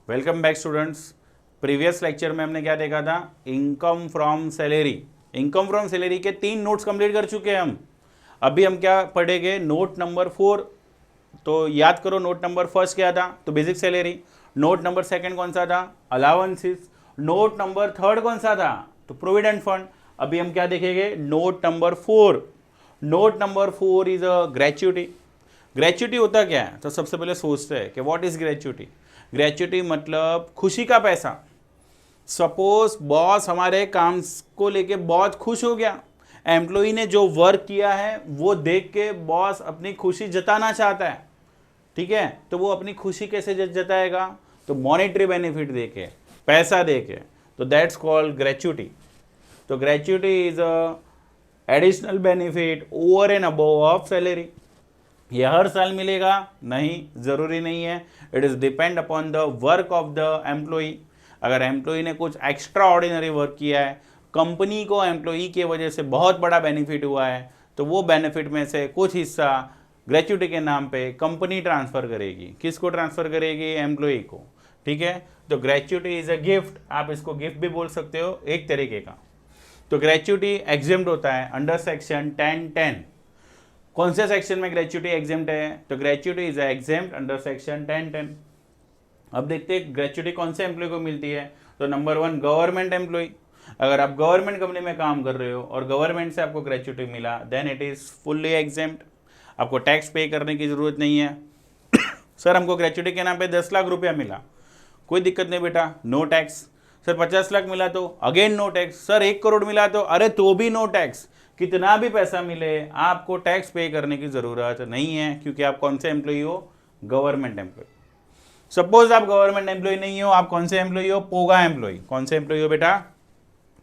Welcome back students. Previous lecture में हमने क्या देखा था? Income from salary. Income from salary के 3 नोट्स कंप्लीट कर चुके हैं हम। अभी हम क्या पढ़ेंगे? Note number 4। तो याद करो, नोट नंबर फर्स्ट क्या था? तो basic salary. Note number second कौन सा था? अलाउंसेस। नोट नंबर थर्ड कौन सा था? तो प्रोविडेंट फंड। अभी हम क्या देखेंगे? Note number 4। Note number 4 is a gratuity. Gratuity होता क्या है? तो सबसे पहले सोचते हैं कि व्हाट इज ग्रेच्युटी। ग्रेच्युटी मतलब खुशी का पैसा। सपोज बॉस हमारे काम को लेके बहुत खुश हो गया, एम्प्लॉई ने जो वर्क किया है वो देख के बॉस अपनी खुशी जताना चाहता है, ठीक है? तो वो अपनी खुशी कैसे जताएगा? तो मॉनेटरी बेनिफिट देके, पैसा देके। तो दैट्स कॉल्ड ग्रेच्युटी। तो gratuity is a additional benefit over and above of salary. ये हर साल मिलेगा? नहीं, जरूरी नहीं है। It is depend upon the work of the employee. अगर एम्प्लॉई ने कुछ एक्स्ट्रा ऑर्डिनरी वर्क किया है, कंपनी को एम्प्लॉई की वजह से बहुत बड़ा बेनिफिट हुआ है, तो वो बेनिफिट में से कुछ हिस्सा ग्रेच्युटी के नाम पे कंपनी ट्रांसफर करेगी। किसको ट्रांसफर करेगी? एम्प्लॉई को, ठीक है? तो ग्रेच्युटी इज अ गिफ्ट। आप इसको गिफ्ट भी बोल सकते हो एक तरीके का। तो ग्रेच्युटी एग्जेम्प्ट होता है अंडर सेक्शन 10(10). कौन से सेक्शन में ग्रेच्युटी एग्जेम्प्ट है? तो gratuity is exempt under section 10(10). अब देखते हैं ग्रेच्युटी कौन से एम्प्लॉय को मिलती है। तो नंबर 1, गवर्नमेंट एम्प्लॉय। अगर आप गवर्नमेंट कंपनी में काम कर रहे हो और गवर्नमेंट से आपको ग्रेच्युटी मिला, then it is fully exempt. आपको टैक्स पे करने की जरूरत नहीं है। सर हमको ग्रेच्युटी के नाम पे 10 लाख रुपया मिला, कोई दिक्कत नहीं बेटा, नो टैक्स। सर 50 लाख मिला तो again no tax. Sir 1 crore मिला तो अरे तो भी नो टैक्स। कितना भी पैसा मिले आपको टैक्स पे करने की जरूरत नहीं है, क्योंकि आप कौन से एम्प्लॉय हो? Government employ. सपोज आप गवर्नमेंट एम्प्लॉय नहीं हो, आप कौन से एम्प्लॉय हो? पोगा एम्प्लॉय। कौन से एम्प्लॉय हो बेटा?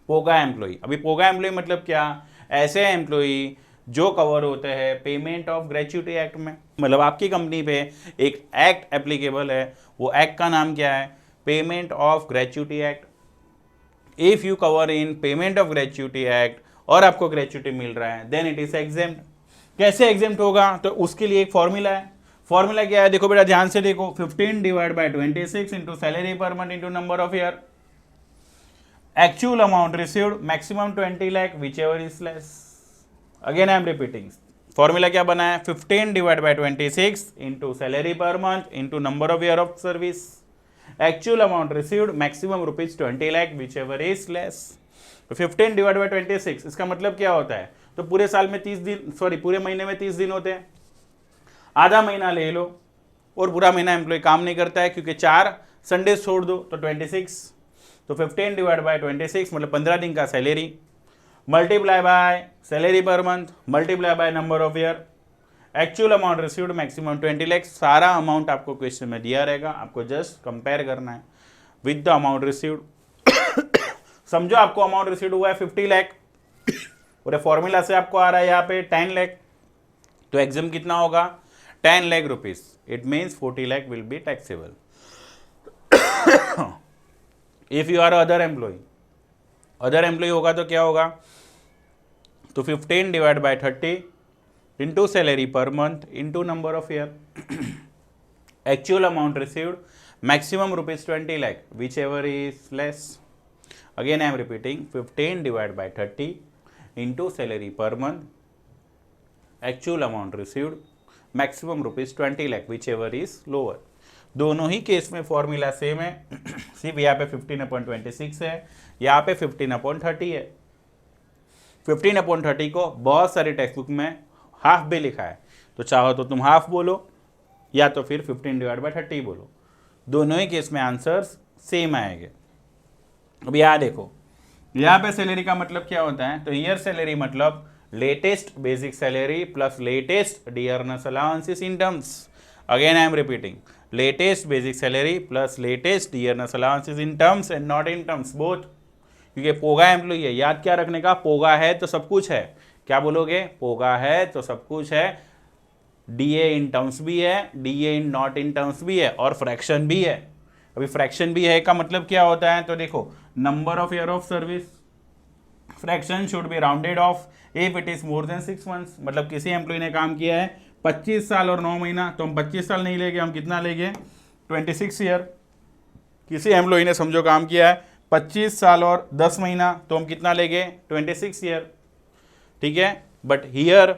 पोगा एम्प्लॉय। अभी पोगा एम्प्लॉय मतलब क्या? ऐसे एम्प्लॉय जो कवर होते हैं पेमेंट ऑफ ग्रेच्युटी एक्ट में। मतलब आपकी कंपनी पे एक एक्ट एप्लीकेबल है, वो एक्ट का नाम क्या है? Payment of gratuity act. If you cover in payment of gratuity act और आपको ग्रेच्युटी मिल रहा है, देन इट इज एग्जेम्प्ट। कैसे एग्जेम्प्ट होगा? तो उसके लिए एक फॉर्मूला है। फॉर्मूला क्या है? देखो बेटा, ध्यान से देखो। 15 divide bye 26 into salary per month into number of year. Actual amount received maximum 20 lakh whichever is less. Again I am repeating. Formula क्या बना है? 15 divide bye 26 into salary per month into number of year of service. Actual amount received maximum rupees 20 lakh whichever is less. 15 divide bye 26, इसका मतलब क्या होता है? तो पूरे साल में 30 दिन, सॉरी पूरे महीने में 30 दिन होते हैं। आधा महीना ले लो और पूरा महीना एम्प्लॉय काम नहीं करता है, क्योंकि 4 संडे छोड़ दो तो 26। तो 15 डिवाइड बाय 26 मतलब 15 दिन का salary, multiply by salary per month, multiply by number of year. Actual amount received maximum 20 lakh. सारा अमाउंट आपको क्वेश्चन में दिया रहेगा, आपको जस्ट कंपेयर करना है विद द अमाउंट रिसीव्ड। समझो आपको अमाउंट रिसीव्ड हुआ है 50 लाख और फॉर्मूला से आपको आ रहा है यहाँ पे 10 लाख। तो एग्जाम कितना होगा? 10 lakh rupees. It means 40 lakh will be taxable. If you are other employ, other employ होगा तो क्या होगा? तो 15 divide by 30 into salary per month into number of year. Actual amount received maximum rupees 20 lakh whichever is less. Again I am repeating, 15 divide by 30 into salary per month, actual amount received maximum rupees 20 lakh whichever is lower. दोनों ही case में formula same है। सिर्फ यहाँ पे 15/26 है, यहाँ पे 15/30 है। 15/30 को बहुत सारी टेक्स्ट बुक में हाफ भी लिखा है, तो चाहो तो तुम हाफ बोलो या तो फिर 15 डिवाइड बाय 30 बोलो। दोनों ही केस में आंसर्स सेम आएंगे। अब यहाँ देखो, यहाँ पे सैलरी का मतलब क्या होता है? तो ईयर सैलरी मतलब latest basic salary plus latest dearness allowances in terms. Again I am repeating, latest basic salary plus latest dearness allowances in terms and not in terms both. क्योंकि पोगा एम्प्लॉय है, याद क्या रखने का? पोगा है तो सब कुछ है। क्या बोलोगे? पोगा है तो सब कुछ है। डीए इन टर्म्स भी है, DA in not in terms भी है, और फ्रैक्शन भी है। अभी फ्रैक्शन भी है का मतलब क्या होता है? तो देखो, number of year of service, fraction should be rounded off if it is more than 6 months. मतलब किसी एम्प्लॉय ने काम किया है 25 साल और 9 महीना, तो हम 25 साल नहीं लेंगे, हम कितना लेंगे? 26 ईयर। किसी एम्प्लॉई ने समझो काम किया है 25 साल और 10 महीना, तो हम कितना लेंगे 26 ईयर, ठीक है। But here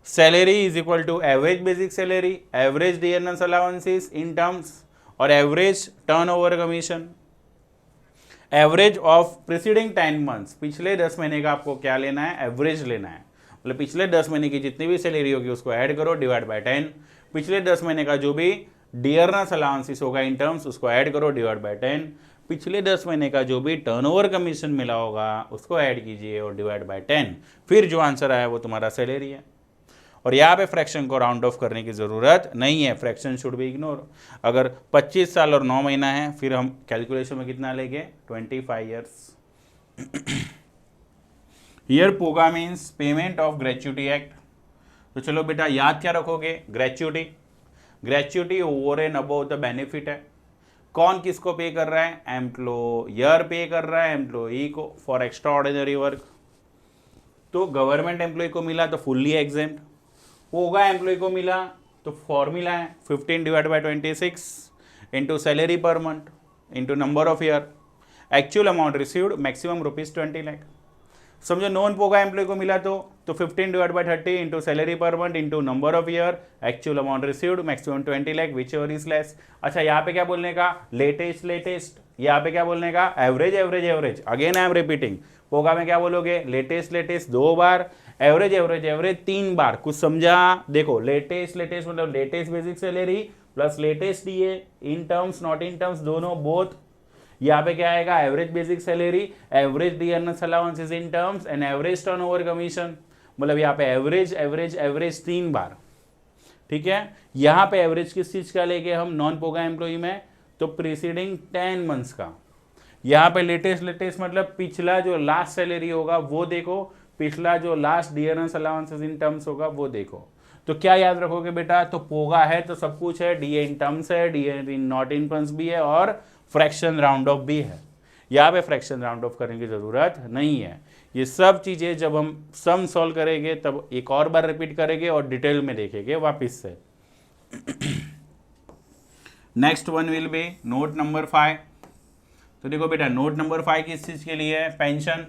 salary is equal to average basic salary, average dearness allowances in terms और average turnover commission, average of preceding 10 months, पिछले 10 महीने का आपको क्या लेना है, एवरेज लेना है। मतलब पिछले 10 महीने की जितनी भी सैलरी होगी उसको ऐड करो, डिवाइड बाय 10। पिछले 10 महीने का जो भी डियरनेस अलाउंसेस होगा इन टर्म्स उसको ऐड करो, डिवाइड बाय 10। पिछले 10 महीने का जो भी टर्नओवर कमीशन मिला होगा उसको ऐड कीजिए और डिवाइड बाय 10। फिर जो आंसर आया वो तुम्हारा सैलरी है। और यहाँ पे फ्रैक्शन को राउंड ऑफ करने की ज़रूरत नहीं है, फ्रैक्शन शुड बी इग्नोर। अगर 25 साल और 9 महीना है फिर हम कैलकुलेशन में कितना लेंगे 25 years. Here POGA means payment of gratuity act. तो चलो बेटा याद क्या रखोगे, gratuity, gratuity over and above the benefit है। कौन किसको पे कर रहा है, एम्प्लॉयर पे कर रहा है एम्प्लॉई को फॉर एक्स्ट्रा ऑर्डिनरी वर्क। तो गवर्नमेंट एम्प्लॉय को मिला तो फुल्ली एग्जेम्प्ट, पोगा एम्प्लॉय को मिला तो फॉर्मूला है 15 divide bye 26 into salary per month into number of year, actual amount received maximum ₹20 lakh. समझो नॉन पोगा एम्प्लॉय को मिला तो 15 divide by 30 into salary per month into number of year, actual amount received maximum 20 lakh whichever is less. अच्छा यहाँ पे क्या बोलने का, लेटेस्ट लेटेस्ट, यहाँ पे क्या बोलने का, average average average. Again I am repeating, POGA में क्या बोलोगे, लेटेस्ट लेटेस्ट 2 बार, एवरेज एवरेज एवरेज 3 बार। कुछ समझा, देखो लेटेस्ट लेटेस्ट मतलब latest basic salary plus latest DA, in terms not in terms, दोनों बोथ। यहाँ पे क्या आएगा, average basic salary, average dearness allowances in terms and average turnover commission. मतलब यहाँ पे एवरेज एवरेज एवरेज 3 बार, ठीक है। यहाँ पे एवरेज किस चीज का लेके हम नॉन पोगा एम्प्लॉई में, तो प्रीसीडिंग 10 मंथ्स का। यहाँ पे लेटेस्ट लेटेस्ट मतलब पिछला जो लास्ट सैलरी होगा वो देखो, पिछला जो last dearness allowances in terms होगा वो देखो। तो क्या याद रखोगे बेटा, तो पोगा है तो सब कुछ है, डीए इन टर्म्स है, DA in not in terms भी है और फ्रैक्शन राउंड ऑफ भी है। यहाँ पे फ्रैक्शन राउंड ऑफ करने की जरूरत नहीं है। ये सब चीजें जब हम सम सॉल्व करेंगे तब एक और बार रिपीट करेंगे और डिटेल में देखेंगे वापिस से। Next one will B note number 5। तो देखो बेटा नोट नंबर 5 किस चीज के लिए है, पेंशन।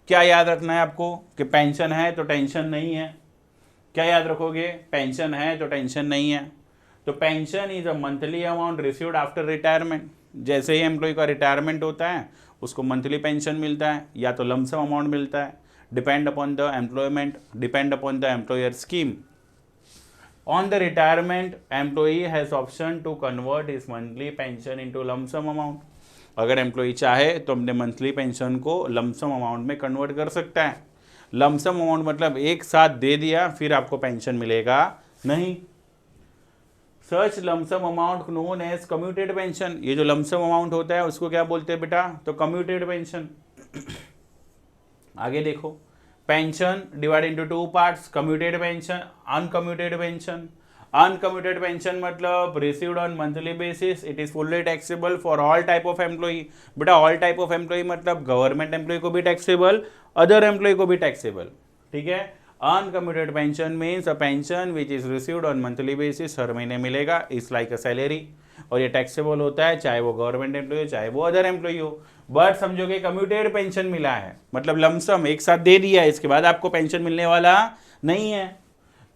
क्या याद रखना है आपको कि पेंशन है तो टेंशन नहीं है। क्या याद रखोगे, पेंशन है तो टेंशन नहीं है। तो pension is a monthly amount received after retirement. जैसे ही एम्प्लॉय का रिटायरमेंट होता है उसको मंथली पेंशन मिलता है या तो लमसम अमाउंट मिलता है, depend upon the employment, depend upon the employer scheme. On the retirement employee has option to convert his monthly pension into lump sum amount. अगर एम्प्लॉई चाहे तो अपने मंथली पेंशन को लमसम अमाउंट में कन्वर्ट कर सकता है। लमसम अमाउंट मतलब एक साथ दे दिया फिर आपको पेंशन मिलेगा नहीं। Such lump sum amount known as commuted pension. ये जो लमसम अमाउंट होता है उसको क्या बोलते हैं बेटा, तो कम्यूटेड पेंशन। आगे देखो, pension divide into 2 parts, commuted pension, uncommuted pension. Uncommuted pension मतलब received on monthly basis, it is fully taxable for all type of employee. बेटा ऑल टाइप ऑफ एम्प्लॉई मतलब गवर्नमेंट एम्प्लॉई को भी taxable, other employee को भी taxable, ठीक है। Uncommuted pension means a pension which is received on monthly basis, हर महीने मिलेगा, इज लाइक अ सैलरी, और ये टैक्सेबल होता है चाहे वो गवर्नमेंट एम्प्लॉई हो चाहे वो अदर एम्प्लॉई हो। बट समझोगे कम्यूटेड पेंशन मिला है मतलब लमसम एक साथ दे दिया है, इसके बाद आपको पेंशन मिलने वाला नहीं है,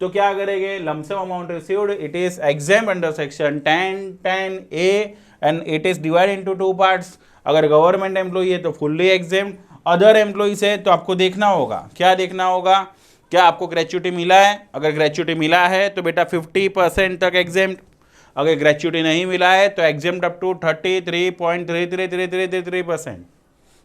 तो क्या करेंगे, lump sum amount received it is exempt under section 10(10)(a) and it is divide into 2 parts. अगर गवर्नमेंट एम्प्लॉई है तो फुल्ली एग्जेम्प्ट, अदर एम्प्लॉइज है तो आपको देखना होगा, क्या देखना होगा, क्या आपको ग्रेच्युटी मिला है। अगर ग्रेच्युटी मिला है तो बेटा 50% तक एग्जेम्प्ट, अगर ग्रेच्युटी नहीं मिला है तो exempt up to 33.333333%।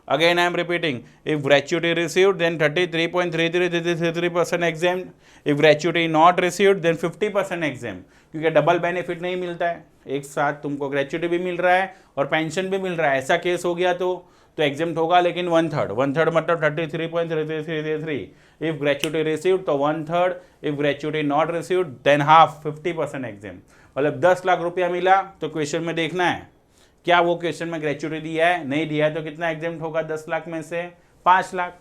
Again I am repeating, if gratuity received then 33.3333% exempt, if gratuity not received then 50% exempt। क्योंकि डबल बेनिफिट नहीं मिलता है, एक साथ तुमको ग्रेच्युटी भी मिल रहा है और पेंशन भी मिल रहा है, ऐसा केस हो गया तो एग्जेम्प्ट होगा, लेकिन 1/3 मतलब 33.3333। इफ ग्रेच्युटी रिसीव्ड तो 1/3, if gratuity not received than half, 50% exempt. मतलब 10 लाख रुपया मिला तो क्वेश्चन में देखना है क्या वो क्वेश्चन में ग्रेच्युटी दिया है, नहीं दिया है तो कितना एग्जेम्प्ट होगा, 10 लाख में से 5 लाख।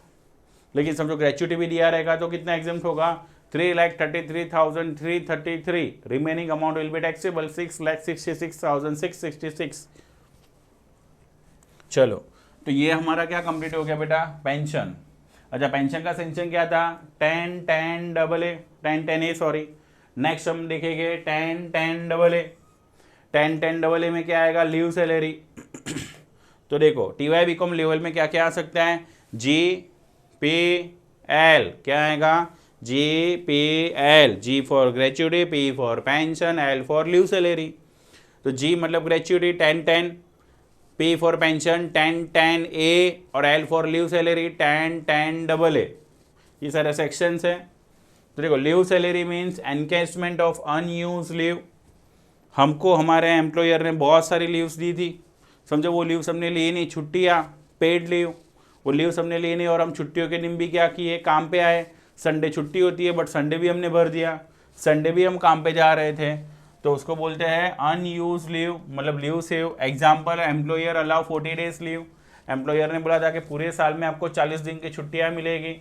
लेकिन समझो ग्रेच्युटी भी दिया रहेगा तो कितना एग्जेम्प्ट होगा, 3,33,333। Remaining amount will be taxable 6,66,666। चलो, तो ये हमारा क्या कंप्लीट हो गया बेटा, पेंशन। अच्छा, पेंशन का सेंशन क्या था, 10 10 सॉरी। नेक्स्ट हम देखेंगे 10 10 10 10 में क्या आएगा, लीव सैलरी। तो देखो टीवाई बीकॉम लेवल में क्या क्या आ सकता है, जी पी एल, क्या आएगा, G P L, G for gratuity, P for pension, L for leave salary. तो जी मतलब gratuity 10 10, P for pension 10 A, और L for leave salary 10 A. ये सारे सेक्शंस है। तो देखो leave salary means encashment of unused leave. हमको हमारे एम्प्लॉयर ने बहुत सारी लीव्स दी थी, समझो वो लीव्स हमने ली नहीं, छुट्टियाँ, पेड लीव, वो लीव्स हमने ली नहीं, और हम छुट्टियों के दिन भी क्या किए, काम पे आए। संडे छुट्टी होती है बट संडे भी हमने भर दिया, संडे भी हम काम पे जा रहे थे, तो उसको बोलते हैं अनयूज लीव, मतलब leave save. Example, employer allow 40 days leave. Employer ने बोला था कि पूरे साल में आपको 40 दिन की छुट्टियाँ मिलेगी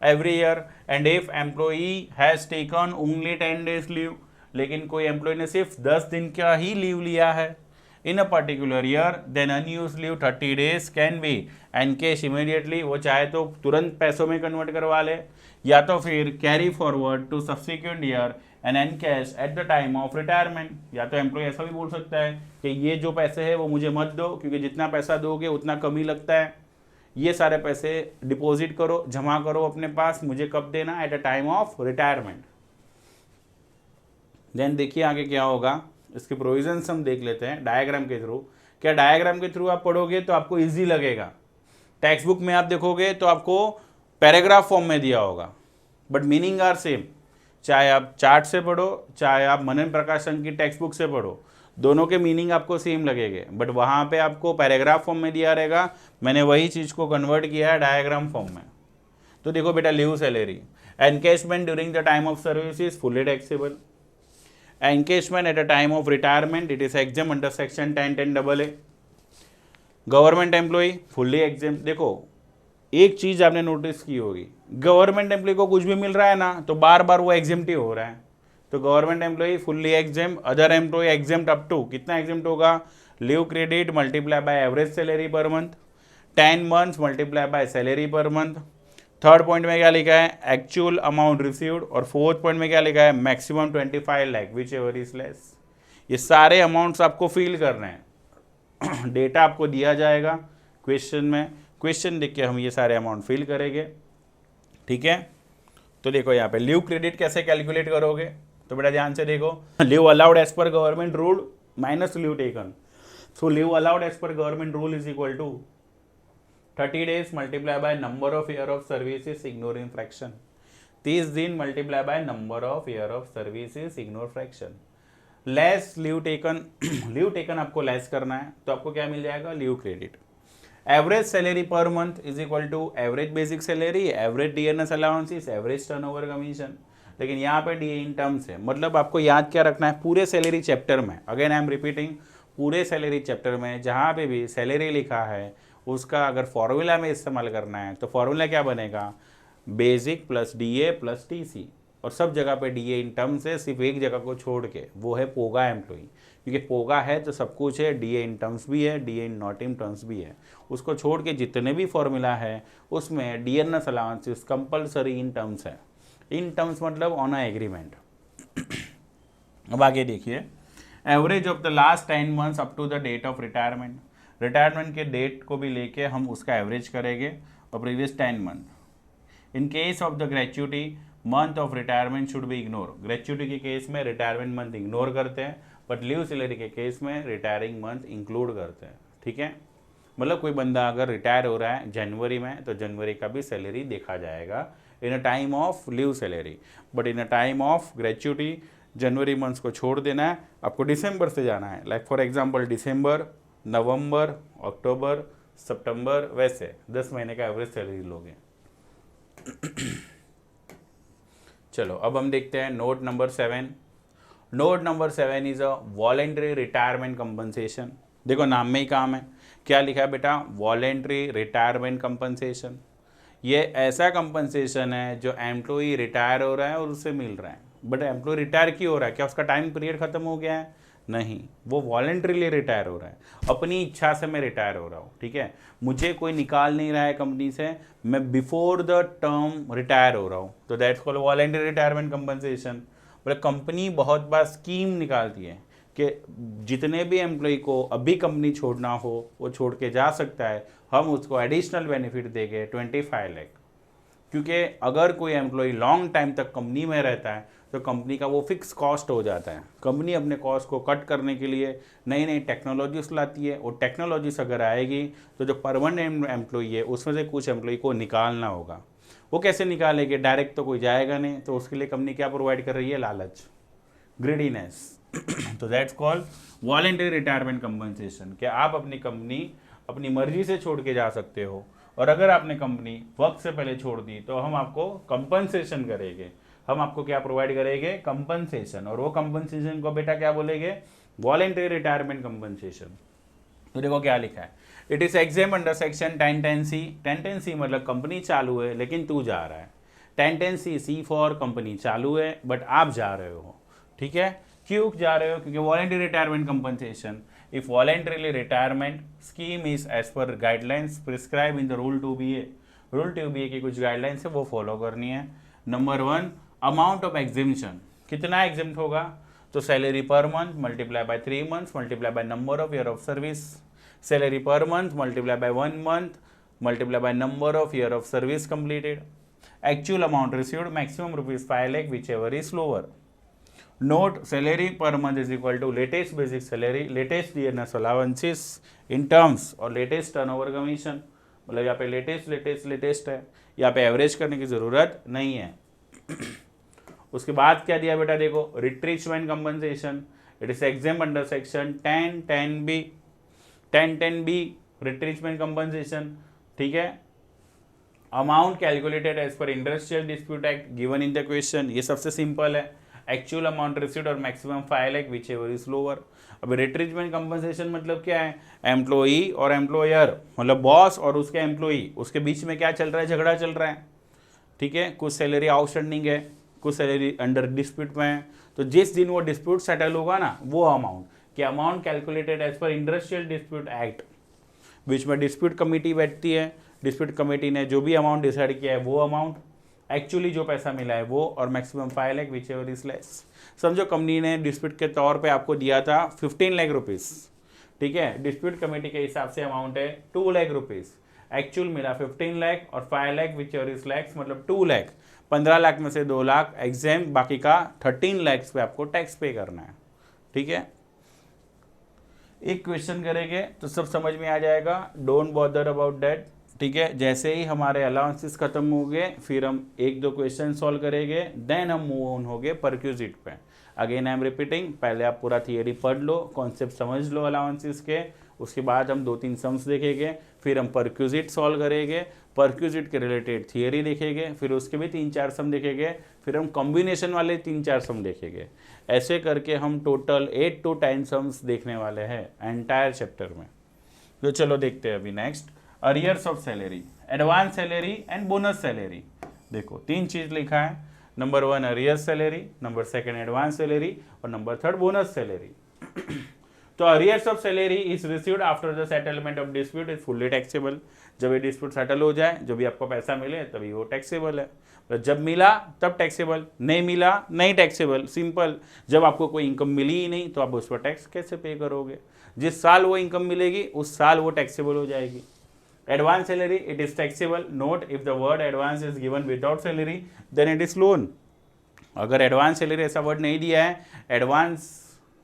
every year, and if employee has taken only 10 days leave, लेकिन कोई एम्प्लॉय ने सिर्फ 10 दिन का ही लीव लिया है in a particular year, then unused leave 30 days can be encash immediately. वो चाहे तो तुरंत पैसों में कन्वर्ट करवा ले, या तो फिर carry forward to subsequent year and encash at the time of retirement. या तो एम्प्लॉय ऐसा भी बोल सकता है कि ये जो पैसे है वो मुझे मत दो, क्योंकि जितना पैसा दोगे उतना कम ही लगता है, ये सारे पैसे डिपॉजिट करो, जमा करो अपने पास, मुझे कब देना, at a time of retirement. Then देखिए आगे क्या होगा, इसके प्रोविजंस हम देख लेते हैं डायग्राम के थ्रू। क्या डायग्राम के थ्रू आप पढ़ोगे तो आपको इजी लगेगा। टेक्स्ट बुक में आप देखोगे तो आपको पैराग्राफ फॉर्म में दिया होगा, बट मीनिंग आर सेम। चाहे आप चार्ट से पढ़ो, चाहे आप मनन प्रकाशन की टेक्स्ट बुक से पढ़ो, दोनों के मीनिंग आपको सेम लगेंगे, बट वहाँ पे आपको पैराग्राफ फॉर्म में दिया रहेगा। मैंने वही चीज़ को कन्वर्ट किया है डायग्राम फॉर्म में। तो देखो बेटा, leave salary, encashment during the time of service is fully taxable. Encashment at a time of retirement it is exempt under section 10 10 government employ fully exempt. देखो एक चीज़ आपने नोटिस की होगी, गवर्नमेंट एम्प्लॉय को कुछ भी मिल रहा है ना तो बार बार वो एग्जेम्प्ट हो रहा है। तो government employ fully exempt, other employ exempt up to, कितना एग्जाम्प्ट होगा, leave credit multiply by average salary per month, 10 months multiply by salary per month. Third point में क्या लिखा है, एक्चुअल अमाउंट रिसीव्ड, और फोर्थ पॉइंट में क्या लिखा है, maximum 25 lakh whichever is less. ये सारे अमाउंट्स आपको फिल करने हैं। डेटा आपको दिया जाएगा क्वेश्चन में, क्वेश्चन देख के हम ये सारे अमाउंट फिल करेंगे, ठीक है। तो देखो यहाँ पे लीव क्रेडिट कैसे कैलकुलेट करोगे, तो बेटा ध्यान से देखो, leave allowed as per government rule minus leave taken. So leave allowed as per government rule is equal to 30 days multiply by number of year of services ignoring fraction, 30 दिन multiply by number of year of services ignore fraction, less leave taken. Leave taken आपको less करना है तो आपको क्या मिल जाएगा, leave credit. Average salary per month is equal to average basic salary, average DNS allowances, average turnover commission. लेकिन यहाँ पे डी इन टर्म्स है, मतलब आपको याद क्या रखना है, पूरे सैलरी चैप्टर में, अगेन आई एम रिपीटिंग, पूरे सैलरी चैप्टर में जहाँ पे भी सैलरी लिखा है उसका अगर फॉर्मूला में इस्तेमाल करना है तो फॉर्मूला क्या बनेगा, basic plus DA plus TC. और सब जगह पे डीए इन टर्म्स है, सिर्फ एक जगह को छोड़ के, वो है पोगा एम्प्लॉय, क्योंकि पोगा है तो सब कुछ है, डीए इन टर्म्स भी है, DA in not in terms भी है। उसको छोड़ के जितने भी फॉर्मूला है उसमें DNS allowances compulsory in terms है। इन टर्म्स मतलब ऑन अ एग्रीमेंट। अब आगे देखिए, average of the last 10 months up to the date of retirement, retirement के डेट को भी लेके हम उसका एवरेज करेंगे, और previous 10 month. In case of the gratuity month of retirement should be ignore, gratuity के केस में रिटायरमेंट मंथ इग्नोर करते हैं, बट लीव सैलरी के केस में रिटायरिंग मंथ इंक्लूड करते हैं, ठीक है। मतलब कोई बंदा अगर रिटायर हो रहा है जनवरी में तो जनवरी का भी सैलरी देखा जाएगा in a time of leave salary, but in a time of gratuity जनवरी मंथ्स को छोड़ देना है, आपको दिसंबर से जाना है। लाइक फॉर एग्जांपल दिसंबर, नवंबर, अक्टूबर, सितंबर, वैसे 10 महीने का एवरेज सैलरी लोगे। चलो अब हम देखते हैं note number 7। Note number 7 is a voluntary retirement compensation. देखो नाम में ही काम है, क्या लिखा है बेटा, वॉलेंट्री रिटायरमेंट कंपनसेशन। ये ऐसा कंपनसेशन है जो एम्प्लॉई रिटायर हो रहा है और उससे मिल रहा है, बट एम्प्लॉय रिटायर क्यों हो रहा है, क्या उसका टाइम पीरियड खत्म हो गया है, नहीं, वो वॉलेंटरीली रिटायर हो रहा है, अपनी इच्छा से मैं रिटायर हो रहा हूँ, ठीक है, मुझे कोई निकाल नहीं रहा है कंपनी से, मैं बिफोर द टर्म रिटायर हो रहा हूँ, तो that's called voluntary retirement compensation. मतलब कंपनी बहुत बार स्कीम निकालती है कि जितने भी एम्प्लॉय को अभी कंपनी छोड़ना हो वो छोड़ के जा सकता है, हम उसको एडिशनल बेनिफिट देंगे 25 लाख। क्योंकि अगर कोई एम्प्लॉय लॉन्ग टाइम तक कंपनी में रहता है तो कंपनी का वो फिक्स कॉस्ट हो जाता है, कंपनी अपने कॉस्ट को कट करने के लिए नई नई टेक्नोलॉजीज लाती है, और टेक्नोलॉजीज अगर आएगी तो जो परमानेंट एम्प्लॉय है उसमें से कुछ एम्प्लॉय को निकालना होगा। वो कैसे निकालेंगे, डायरेक्ट तो कोई जाएगा नहीं, तो उसके लिए कंपनी क्या प्रोवाइड कर रही है, लालच, ग्रीडीनेस। तो that's called voluntary retirement compensation, कि आप अपनी कंपनी अपनी मर्जी से छोड़ के जा सकते हो, और अगर आपने कंपनी वक्त से पहले छोड़ दी तो हम आपको कंपनसेशन करेंगे, हम आपको क्या प्रोवाइड करेंगे, कंपनसेशन, और वो कंपनसेशन को बेटा क्या बोलेंगे, वॉलेंटरी रिटायरमेंट कंपनसेशन। तो देखो क्या लिखा है, it is exempt under section 1010C। 1010C मतलब कंपनी चालू है लेकिन तू जा रहा है, 1010C सी फॉर कंपनी चालू है बट आप जा रहे हो, ठीक है, क्यों जा रहे हो, क्योंकि voluntary retirement compensation, if voluntarily retirement scheme is as per guidelines prescribe in the rule two B A. Rule two B A की कुछ गाइडलाइंस है वो फॉलो करनी है। नंबर 1, अमाउंट ऑफ एग्जिम्पशन, कितना एग्जिम्ट होगा, तो salary per month multiply by 3 months multiply by number of year of service, salary per month multiply by 1 month multiply by number of year of service completed, actual amount received maximum rupees 5 lakh whichever is lower. Note, salary per month is equal to latest basic salary, latest DNS allowances in terms और latest turnover commission। मतलब यहाँ पे latest है, यहाँ पे average करने की ज़रूरत नहीं है। उसके बाद क्या दिया बेटा, देखो retrenchment compensation, it is exempt under section 1010B। 1010B retrenchment compensation, ठीक है, amount calculated as per industrial dispute act given in the question, ये सबसे सिंपल है, एक्चुअल अमाउंट रिसीव्ड और maximum 5 lakh whichever is lower. अब retrenchment compensation मतलब क्या है, एम्प्लॉई और एम्प्लॉयर, मतलब बॉस और उसके एम्प्लॉई, उसके बीच में क्या चल रहा है, झगड़ा चल रहा है, ठीक है, कुछ सैलरी आउटस्टैंडिंग है, कुछ सैलरी अंडर डिस्प्यूट में है, तो जिस दिन वो डिस्प्यूट सेटल होगा ना, वो अमाउंट, कि amount calculated as per industrial dispute act, बीच में डिस्प्यूट कमेटी बैठती है, डिस्प्यूट कमेटी ने जो भी अमाउंट डिसाइड किया है वो अमाउंट, एक्चुअली जो पैसा मिला है वो, और maximum 5 lakh whichever is less. समझो कंपनी ने डिस्प्यूट के तौर पे आपको दिया था 15 लाख रुपीस, ठीक है, डिस्प्यूट कमेटी के हिसाब से अमाउंट है 2 लाख रुपीस, एक्चुअल मिला 15 लाख और 5 lakh whichever is lakhs, मतलब 2 लाख, 15 लाख में से 2 लाख एग्जाम, बाकी का 13 लाख पे आपको टैक्स पे करना है, ठीक है। एक क्वेश्चन करेंगे तो सब समझ में आ जाएगा, डोंट बॉदर अबाउट दैट, ठीक है। जैसे ही हमारे अलाउंसेस खत्म हो गए फिर हम 1-2 क्वेश्चन सॉल्व करेंगे, देन हम मूव ऑन हो गए परक्यूजिट पे। अगेन आई एम रिपीटिंग, पहले आप पूरा थियरी पढ़ लो, कॉन्सेप्ट समझ लो अलाउंसेस के, उसके बाद हम 2-3 सम्स देखेंगे, फिर हम परक्यूजिट सॉल्व करेंगे, परक्यूजिट के रिलेटेड थियरी देखेंगे, फिर उसके भी 3-4 सम देखेंगे, फिर हम कॉम्बिनेशन वाले 3-4 सम देखेंगे। ऐसे करके हम टोटल 8 to 10 सम्स देखने वाले हैं एंटायर चैप्टर में। तो चलो देखते हैं अभी next, arrears of salary, advance salary and bonus salary. देखो 3 चीज लिखा है, number 1 arrears salary, number 2 advance salary, और नंबर 3 बोनस सैलरी। तो arrears of salary is received after the settlement of dispute is fully taxable. जब ये dispute settle हो जाए, जब भी आपको पैसा मिले तभी वो टैक्सेबल है, तो जब मिला तब टैक्सेबल, नहीं मिला नहीं टैक्सेबल, सिंपल। जब आपको कोई इनकम मिली ही नहीं तो आप उस पर टैक्स कैसे पे करोगे, जिस साल वो इनकम मिलेगी उस साल वो टैक्सेबल हो जाएगी। Advance salary it is taxable, note if the word advance is given without salary then it is loan. अगर एडवांस सैलरी ऐसा वर्ड नहीं दिया है, एडवांस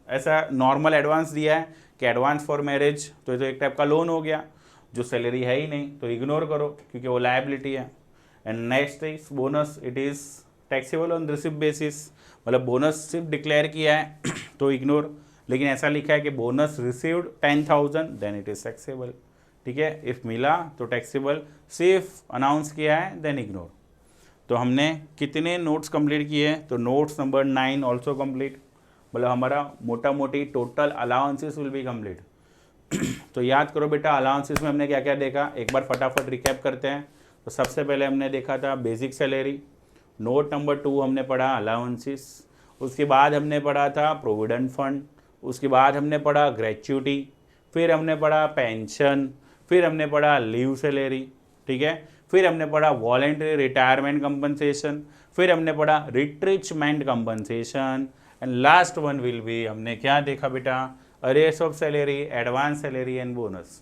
ऐसा नॉर्मल एडवांस दिया है कि एडवांस फॉर मैरिज, तो ये तो एक टाइप का लोन हो गया, जो सैलरी है ही नहीं तो इग्नोर करो क्योंकि वो लायबिलिटी है। And next is bonus, it is taxable on receipt basis, मतलब बोनस सिर्फ डिक्लेयर किया है तो इग्नोर, लेकिन ऐसा लिखा है कि bonus received 10,000 then it is taxable, ठीक है। इफ मिला तो टैक्सेबल, सिर्फ अनाउंस किया है देन इग्नोर। तो हमने कितने नोट्स कंप्लीट किए हैं, तो नोट्स नंबर 9 ऑल्सो कंप्लीट, मतलब हमारा मोटा मोटी total allowances will be complete. तो याद करो बेटा अलाउंसेस में हमने क्या क्या देखा, एक बार फटाफट रिकैप करते हैं। तो सबसे पहले हमने देखा था बेसिक सैलरी, नोट नंबर 2 हमने पढ़ा अलाउंसेस, उसके बाद हमने पढ़ा था प्रोविडेंट फंड, उसके बाद हमने पढ़ा ग्रेच्युटी, फिर हमने पढ़ा पेंशन, फिर हमने पढ़ा लीव सैलरी, ठीक है, फिर हमने पढ़ा वॉलेंटरी रिटायरमेंट कंपनसेशन, फिर हमने पढ़ा retrenchment compensation, and last one will be, हमने क्या देखा बेटा, arrears of salary, advance salary and bonus.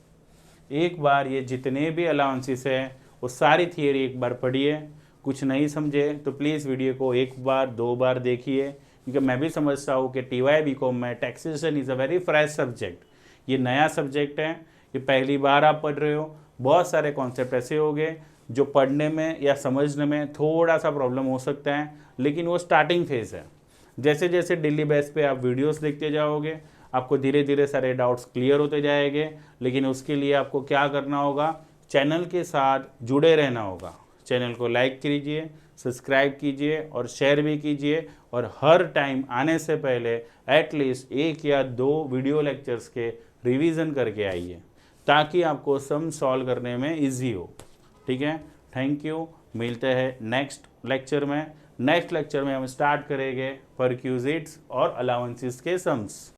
एक बार ये जितने भी अलाउंसेस है वो सारी थियरी एक बार पढ़िए, कुछ नहीं समझे तो प्लीज़ वीडियो को एक बार 2 बार देखिए, क्योंकि मैं भी समझता हूँ कि TY BCom में taxation is a very fresh subject, ये नया सब्जेक्ट है, ये पहली बार आप पढ़ रहे हो, बहुत सारे कॉन्सेप्ट ऐसे हो गए जो पढ़ने में या समझने में थोड़ा सा प्रॉब्लम हो सकता है, लेकिन वो स्टार्टिंग फेज है। जैसे जैसे डेली बेस पे आप वीडियोस देखते जाओगे आपको धीरे धीरे सारे डाउट्स क्लियर होते जाएंगे, लेकिन उसके लिए आपको क्या करना होगा, चैनल के साथ जुड़े रहना होगा। चैनल को लाइक कीजिए, सब्सक्राइब कीजिए और शेयर भी कीजिए, और हर टाइम आने से पहले एटलीस्ट 1 या 2 वीडियो लेक्चर्स के रिवीजन करके आइए, ताकि आपको सम सॉल्व करने में इजी हो। ठीक है, थैंक यू, मिलते हैं नेक्स्ट लेक्चर में। नेक्स्ट लेक्चर में हम स्टार्ट करेंगे परक्यूजिट्स और अलाउंसेस के सम्स।